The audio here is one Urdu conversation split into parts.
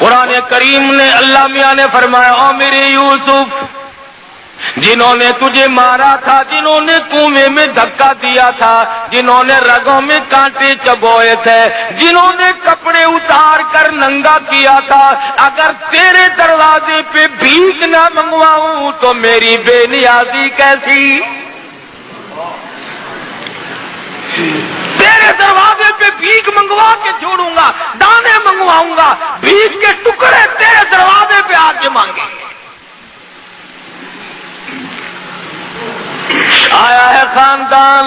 قرآن کریم نے اللہ میاں نے فرمایا او میرے یوسف، جنہوں نے تجھے مارا تھا، جنہوں نے کنویں میں دھکا دیا تھا، جنہوں نے رگوں میں کانٹے چبوئے تھے، جنہوں نے کپڑے اتار کر ننگا کیا تھا، اگر تیرے دروازے پہ بھیک نہ منگواؤں تو میری بے نیازی کیسی؟ تیرے دروازے پہ بھیک منگوا کے چھوڑوں گا، دانے منگواؤں گا، بھیک کے ٹکڑے تیرے دروازے پہ آ کے مانگیں گے۔ آیا ہے خاندان،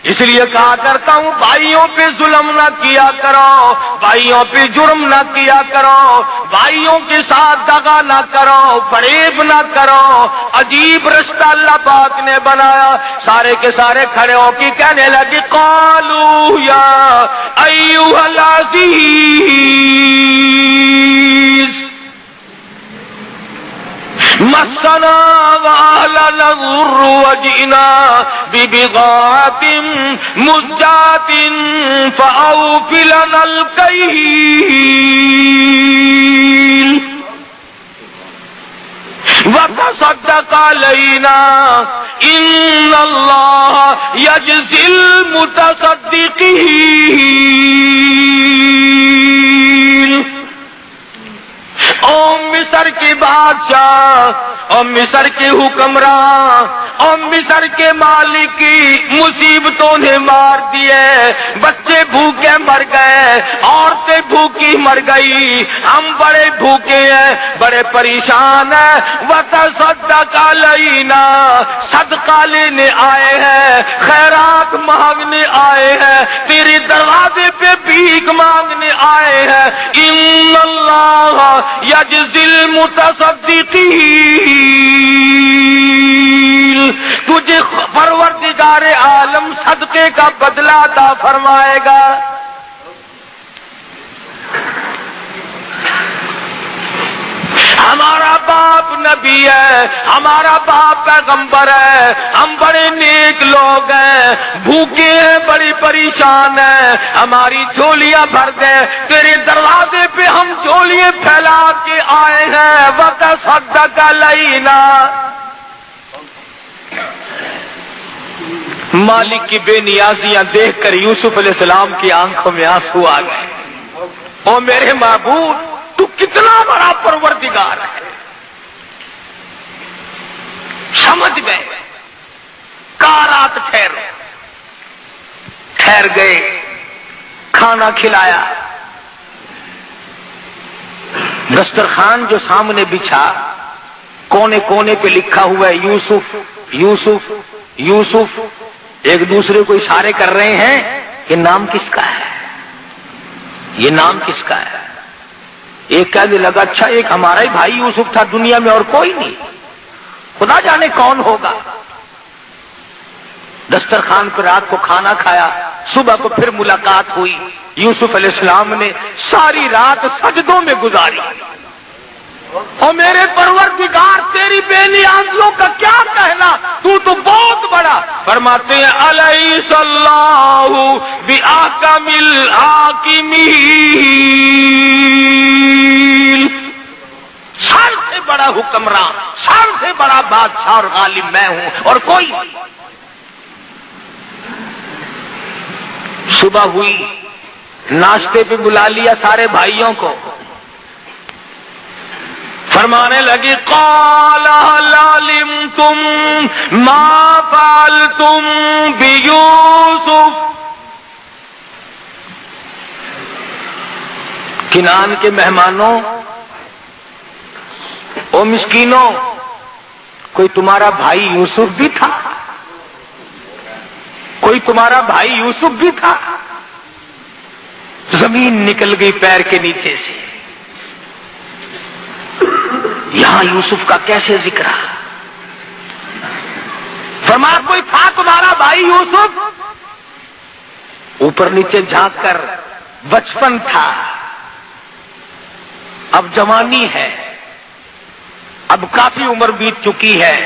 اس لیے کہا کرتا ہوں بھائیوں پہ ظلم نہ کیا کرو، بھائیوں پہ جرم نہ کیا کرو، بھائیوں کے ساتھ دغا نہ کرو، فریب نہ کرو۔ عجیب رشتہ اللہ پاک نے بنایا، سارے کے سارے کھڑے ہو کے کہنے لگے قالوا یا ایھا العزیز مسنا واهلنا الضر وجئنا ببضاعة مزجاة فأوف لنا الكيل وتصدق علينا إن الله يجزي المتصدقين۔ او مصر کے بادشاہ، او مصر کے حکمران، او مصر کے مالک کی مصیبتوں نے مار دیے، بچے بھوکے مر گئے، عورتیں بھوکی مر گئی، ہم بڑے بھوکے ہیں، بڑے پریشان ہیں۔ وتصدق علینا، صدقہ لینے آئے ہیں، خیرات مانگنے آئے ہیں، تیرے دروازے پہ بھیک مانگنے آئے ہیں۔ ان اللہ یجزی المتصدقین، تجھے پروردگار عالم صدقے کا بدلہ عطا فرمائے گا۔ ہمارا باپ نبی ہے، ہمارا باپ پیغمبر ہے، ہم بڑے نیک لوگ ہیں، بھوکے ہیں، بڑی پریشان ہیں، ہماری جھولیاں بھر دے، تیرے دروازے پہ ہم جھولیاں پھیلا کے آئے ہیں۔ وتصدق علینا، مالک کی بے نیازیاں دیکھ کر یوسف علیہ السلام کی آنکھوں میں آنسو آ گئے۔ او میرے معبود، تو کتنا بڑا پروردگار ہے۔ سمجھ گئے، کہا رات ٹھہر گئے، کھانا کھلایا، دسترخوان جو سامنے بچھا، کونے کونے پہ لکھا ہوا ہے یوسف یوسف یوسف، ایک دوسرے کو اشارے کر رہے ہیں کہ نام کس کا ہے، یہ نام کس کا ہے۔ ایک کہنے لگا اچھا ایک ہمارا ہی بھائی یوسف تھا، دنیا میں اور کوئی نہیں، خدا جانے کون ہوگا۔ دسترخوان پر رات کو کھانا کھایا، صبح کو پھر ملاقات ہوئی، یوسف علیہ السلام نے ساری رات سجدوں میں گزاری۔ اور میرے پروردگار تیری بے نیازیوں کا کیا کہنا، تو بہت بڑا۔ فرماتے ہیں الیس اللہ بأحکم الحاکمین، سب سے بڑا حکمران، سب سے بڑا بادشاہ اور غالب میں ہوں اور کوئی۔ صبح ہوئی، ناشتے پہ بلا لیا سارے بھائیوں کو، فرمانے لگی قال هل علمتم ما فعلتم بیوسف، کنعان کے مہمانوں، او مسکینوں، کوئی تمہارا بھائی یوسف بھی تھا، کوئی تمہارا بھائی یوسف بھی تھا۔ زمین نکل گئی پیر کے نیچے سے، یہاں یوسف کا کیسے ذکر ہے؟ فرمایا کوئی تھا تمہارا بھائی یوسف؟ اوپر نیچے جھانک کر بچپن تھا، اب جوانی ہے، اب کافی عمر بیت چکی ہے،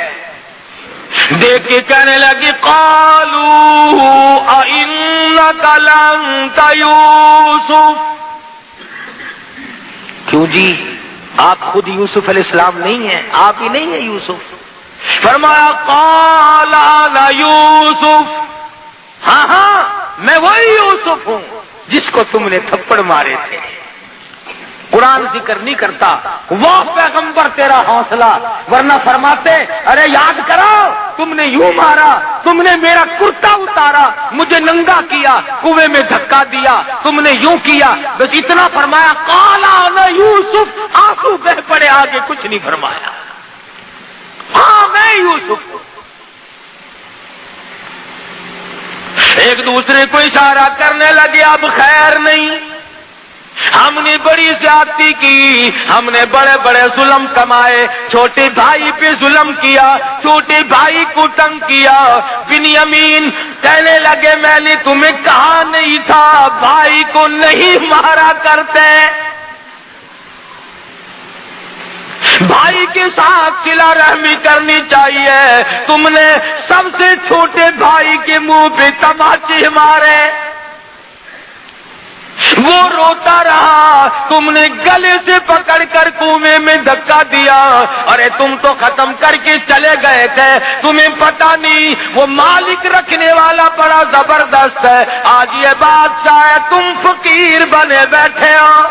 دیکھ کے کہنے لگی قالوا اِنَّكَ لَأَنْتَ یوسف، کیوں جی؟ آپ خود یوسف علیہ السلام نہیں ہیں؟ آپ ہی نہیں ہیں یوسف؟ فرمایا قال انا یوسف، ہاں ہاں میں وہی یوسف ہوں جس کو تم نے تھپڑ مارے تھے۔ قرآن ذکر نہیں کرتا وہ پیغمبر تیرا حوصلہ، ورنہ فرماتے ارے یاد کرو تم نے یوں مارا، تم نے میرا کرتا اتارا، مجھے ننگا کیا، کنویں میں دھکا دیا، تم نے یوں کیا، بس اتنا فرمایا قال انا یوسف، آنسو بہ پڑے، آگے کچھ نہیں فرمایا۔ ہاں میں یوسف ہوں۔ ایک دوسرے کو اشارہ کرنے لگے اب خیر نہیں، ہم نے بڑی زیادتی کی، ہم نے بڑے بڑے ظلم کمائے، چھوٹے بھائی پہ ظلم کیا، چھوٹے بھائی کو تنگ کیا۔ بنیامین کہنے لگے میں نے تمہیں کہا نہیں تھا بھائی کو نہیں مارا کرتے، بھائی کے ساتھ صلہ رحمی کرنی چاہیے، تم نے سب سے چھوٹے بھائی کے منہ پہ تماچے مارے، وہ روتا رہا، تم نے گلے سے پکڑ کر کنویں میں دھکا دیا، ارے تم تو ختم کر کے چلے گئے تھے، تمہیں پتہ نہیں وہ مالک رکھنے والا بڑا زبردست ہے، آج یہ بادشاہ ہے تم فقیر بنے بیٹھے ہو۔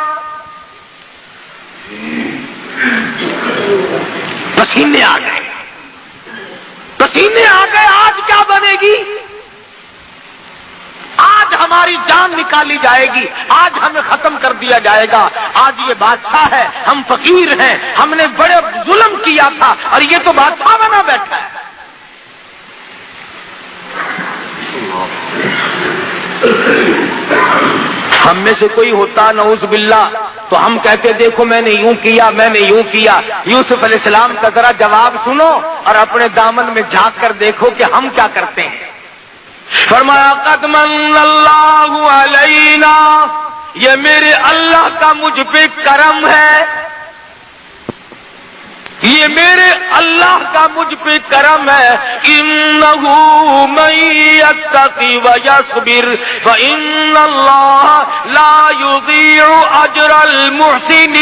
پسینے آ گئے، پسینے آ گئے، آج کیا بنے گی؟ آج ہماری جان نکالی جائے گی، آج ہمیں ختم کر دیا جائے گا، آج یہ بادشاہ ہے، ہم فقیر ہیں، ہم نے بڑے ظلم کیا تھا اور یہ تو بادشاہ بنا بیٹھا ہے۔ ہم میں سے کوئی ہوتا نعوذ باللہ تو ہم کہتے دیکھو میں نے یوں کیا، میں نے یوں کیا۔ یوسف علیہ السلام کا ذرا جواب سنو اور اپنے دامن میں جھانک کر دیکھو کہ ہم کیا کرتے ہیں۔ فرمایا قد من اللہ علینا، یہ میرے اللہ کا مجھ پہ کرم ہے، یہ میرے اللہ کا مجھ پہ کرم ہے۔ انہ من یتقی ویصبر فان اللہ لا یضیع اجر المحسنین،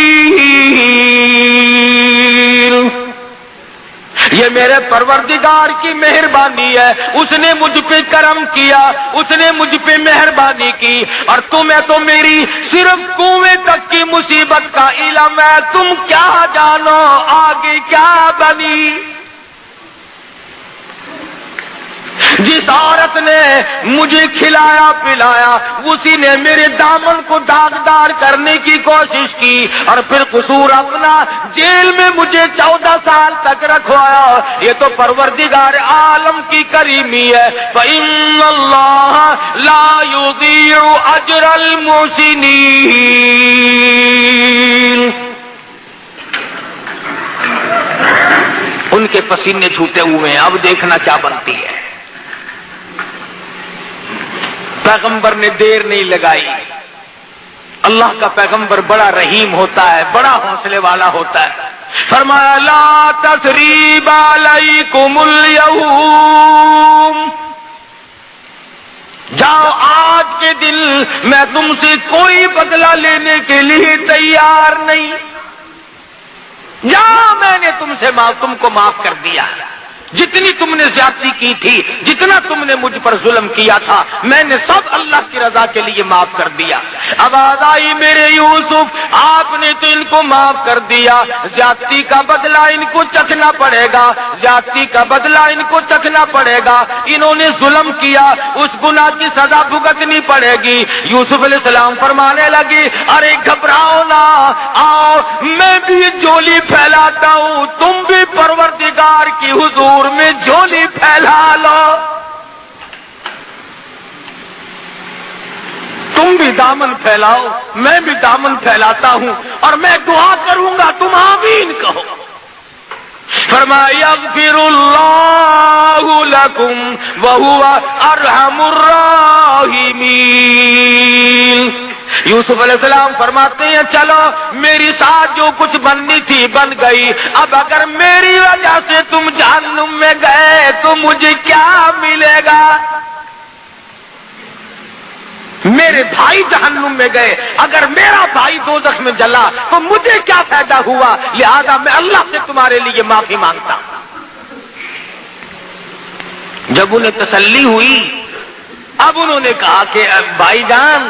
یہ میرے پروردگار کی مہربانی ہے، اس نے مجھ پہ کرم کیا، اس نے مجھ پہ مہربانی کی، اور تمہیں تو میری صرف کنویں تک کی مصیبت کا علم ہے، تم کیا جانو آگے کیا بنی۔ جس عورت نے مجھے کھلایا پلایا اسی نے میرے دامن کو داغدار کرنے کی کوشش کی اور پھر قصور اپنا جیل میں مجھے 14 سال تک رکھوایا، یہ تو پروردگار عالم کی کریمی ہے۔ فإن اللہ لا یضیع اجر المحسنین۔ ان کے پسینے چھوٹے ہوئے ہیں، اب دیکھنا کیا بنتی ہے۔ پیغمبر نے دیر نہیں لگائی، اللہ کا پیغمبر بڑا رحیم ہوتا ہے، بڑا حوصلے والا ہوتا ہے۔ فرمایا لا تثریب علیکم اليوم، جاؤ آج کے دن میں تم سے کوئی بدلہ لینے کے لیے تیار نہیں، جاؤ میں نے تم کو معاف کر دیا، جتنی تم نے زیادتی کی تھی، جتنا تم نے مجھ پر ظلم کیا تھا، میں نے سب اللہ کی رضا کے لیے معاف کر دیا۔ اب آئی میرے یوسف، آپ نے تو ان کو معاف کر دیا، زیادتی کا بدلہ ان کو چکھنا پڑے گا، زیادتی کا بدلہ ان کو چکھنا پڑے گا، انہوں نے ظلم کیا، اس گناہ کی سزا بھگتنی پڑے گی۔ یوسف علیہ السلام فرمانے لگے ارے گھبراؤ نہ، آؤ میں بھی جھولی پھیلاتا ہوں، تم بھی پروردگار کی حضور میں جھولی پھیلا لو، تم بھی دامن پھیلاؤ، میں بھی دامن پھیلاتا ہوں، اور میں دعا کروں گا تم آمین کہو۔ فرمایا یغفر اللہ لکم وہو ارحم الراحمین۔ یوسف علیہ السلام فرماتے ہیں چلو میری ساتھ جو کچھ بننی تھی بن گئی، اب اگر میری وجہ سے تم جہنم میں گئے تو مجھے کیا ملے گا؟ میرے بھائی جہنم میں گئے، اگر میرا بھائی دوزخ میں جلا تو مجھے کیا فائدہ ہوا، لہذا میں اللہ سے تمہارے لیے معافی مانگتا ہوں۔ جب انہیں تسلی ہوئی، اب انہوں نے کہا کہ بھائی جان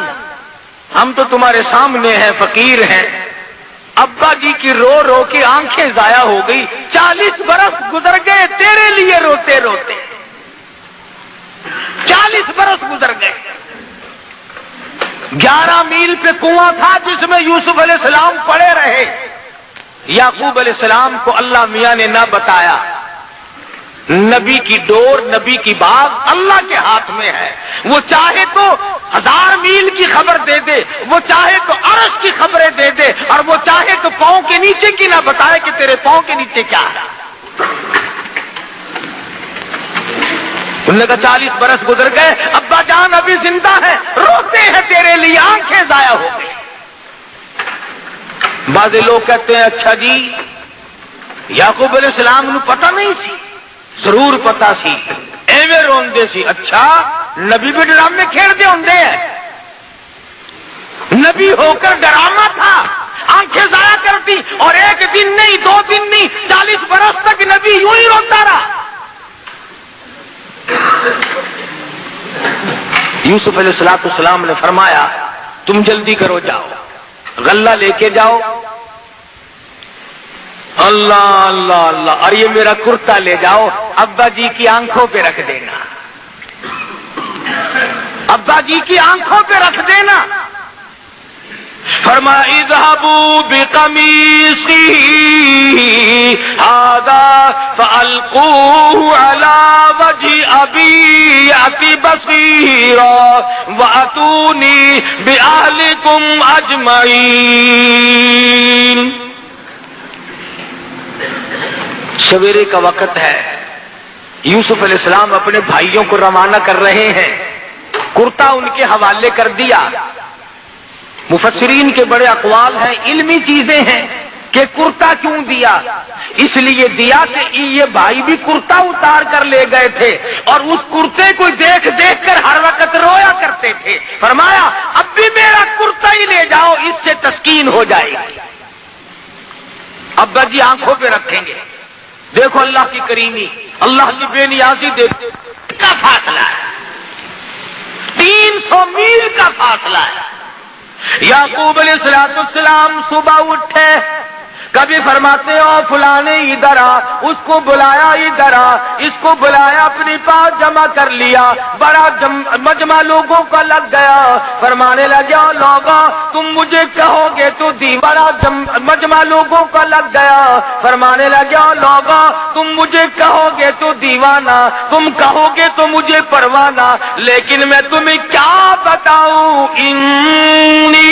ہم تو تمہارے سامنے ہیں، فقیر ہیں، ابا جی کی رو رو کے آنکھیں ضائع ہو گئی، 40 برس گزر گئے تیرے لیے روتے روتے، 40 برس گزر گئے۔ 11 میل پہ کنواں تھا جس میں یوسف علیہ السلام پڑے رہے۔ یعقوب علیہ السلام کو اللہ میاں نے نہ بتایا، نبی کی ڈور، نبی کی بات اللہ کے ہاتھ میں ہے، وہ چاہے تو 1000 میل کی خبر دے دے، وہ چاہے تو عرش کی خبریں دے دے، اور وہ چاہے تو پاؤں کے نیچے کی نہ بتائے کہ تیرے پاؤں کے نیچے کیا ہے۔ انہوں نے کہا 40 برس گزر گئے، ابا جان ابھی زندہ ہے، روتے ہیں تیرے لیے، آنکھیں ضائع ہو گئی۔ بعض لوگ کہتے ہیں اچھا جی یعقوب علیہ السلام نو پتہ نہیں سی، ضرور پتا سی، ایویں روندے سی۔ اچھا نبی بھی ڈرامے کھیلتے ہوندے ہیں، نبی ہو کر ڈرامہ تھا، آنکھیں ضائع کرتی، اور ایک دن نہیں، 2 دن نہیں، 40 برس تک نبی یوں ہی روتا رہا۔ یوسف علیہ السلام نے فرمایا تم جلدی کرو، جاؤ غلہ لے کے جاؤ، اللہ اللہ اللہ، اور یہ میرا کرتا لے جاؤ، ابا جی کی آنکھوں پہ رکھ دینا، ابا جی کی آنکھوں پہ رکھ دینا۔ فرمایا اذهبوا بقمیصی ھذا فالقوه على وجه ابی یأتی بصیرا واتونی باہلکم اجمعین۔ سویرے کا وقت ہے، یوسف علیہ السلام اپنے بھائیوں کو روانہ کر رہے ہیں، کرتا ان کے حوالے کر دیا۔ مفسرین کے بڑے اقوال ہیں، علمی چیزیں ہیں کہ کرتا کیوں دیا، اس لیے دیا کہ یہ بھائی بھی کرتا اتار کر لے گئے تھے اور اس کرتے کو دیکھ دیکھ کر ہر وقت رویا کرتے تھے۔ فرمایا اب بھی میرا کرتا ہی لے جاؤ، اس سے تسکین ہو جائے گی۔ ابا جی آنکھوں پہ رکھیں گے، دیکھو اللہ کی کریمی، اللہ کی بے نیازی دیکھو، کا فاصلہ ہے، 300 میل کا فاصلہ ہے۔ یعقوب علیہ السلام صبح اٹھے، کبھی فرماتے ہو فلانے ادھر آ، اس کو بلایا ادھر آ، اس کو بلایا اپنی پاس جمع کر لیا، بڑا مجمع لوگوں کا لگ گیا، فرمانے لگا لوگوں تم مجھے کہو گے تو دیوانہ، مجمع لوگوں کا لگ گیا، فرمانے لگا لوگوں تم مجھے کہو گے تو دیوانہ، تم کہو گے تو مجھے پروانہ، لیکن میں تمہیں کیا بتاؤں، انی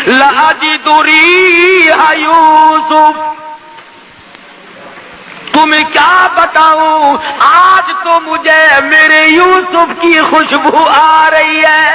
لاجد ریح یوسف، تمہیں کیا بتاؤں آج تو مجھے میرے یوسف کی خوشبو آ رہی ہے۔